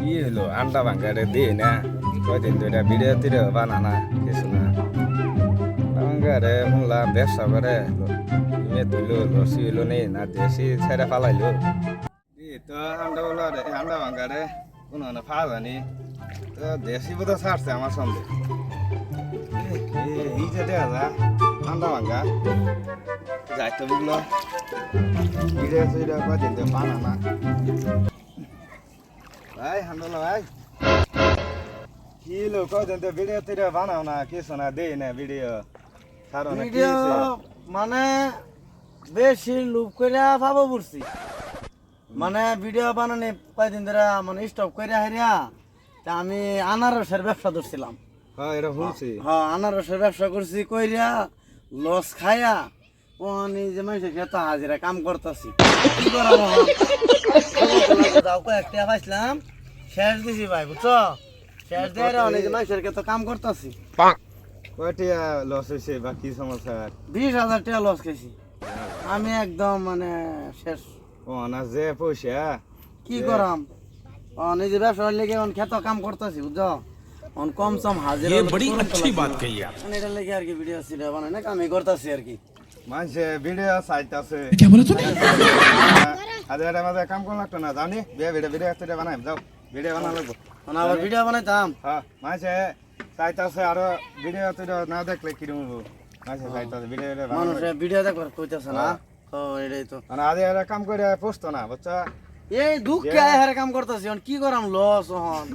কি হলো আন্ডা ভাঙ্গারে দিয়ে না কয়দিন ধরে ভিডিও টিডিও বানানা কিছু না ভাঙ্গারে শুনলাম ব্যবসা করে মেয়ে তুইলো লসি হইলো নেই না দেশি ছেড়ে ফালাইলো তো আন্ডা বলো আন্ডা ভাঙ্গারে কোনো ফা জানি তো দেশি বোধ ছাড়ছে আমার সঙ্গে এই যে দেখা যা আন্ডা ভাঙ্গা যাইতো বুঝলো ভিডিও টিডিও কয়দিন ধরে বানানা ভাই হান্ডলা ভাই কি লোক কয়দিন ভিডিও টিডিও বানাও না কিছু না দেই না ভিডিও ছাড়ো না ভিডিও মানে বেশি লুপ করে পাবো পড়ছি মানে ভিডিও বানানি কয়দিন ধরে মানে স্টপ করে হারিয়া তা আমি আনারসের ব্যবসা ধরছিলাম। হ্যাঁ এটা শুনছি। হ্যাঁ আনারসের ব্যবসা করছি কইরা লস খায়া ওনি যে মানুষের খেতে হাজিরা কাম করতেছি কি করাবো যাও কয়েকটা পাইছিলাম শেষ দিছি ভাই বুঝছো শেষ দিয়ে অনেক মানুষের খেতে কাম করতেছি কয়টিয়া লস হয়েছে বা কি সমস্যা 20,000 টাকা লস খাইছি আমি একদম মানে শেষ। ও না যে পয়সা কি করাম নিজে ব্যবসা লেগে খেত কাম করতেছি বুঝছো কম সম হাজিরা ये बड़ी अच्छी बात कही आप এটা লেগে আর কি ভিডিও সিডিও বানাই না কামই করতেছি আর কি মানুষে ভিডিও চাইতেছে क्या बोला तूने হাজার মাঝে কাম কোন লাগতো না জানি ভিডিও ভিডিও বানাই যাও ভিডিও বানা লাগবো মানে আবার ভিডিও বানাইতাম হ্যাঁ মানুষে চাইতেছে আরো ভিডিও টিডিও না দেখলে কিরম হবো মানুষে চাইতেছে ভিডিও মানুষ ভিডিও দেখবার কইতেছে না তো এটাই তো মানে আজ কাম করে পোস্ত না বুঝছো এই দুঃখে হারে কাম করতেছি কি করাম লস হন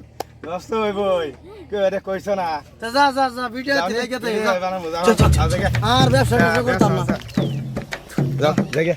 লস তো হইবই কে কইছো না তা যা যা যা ভিডিও দেখে তো বানাবো আর ব্যবসা করতাম না যাও দেখে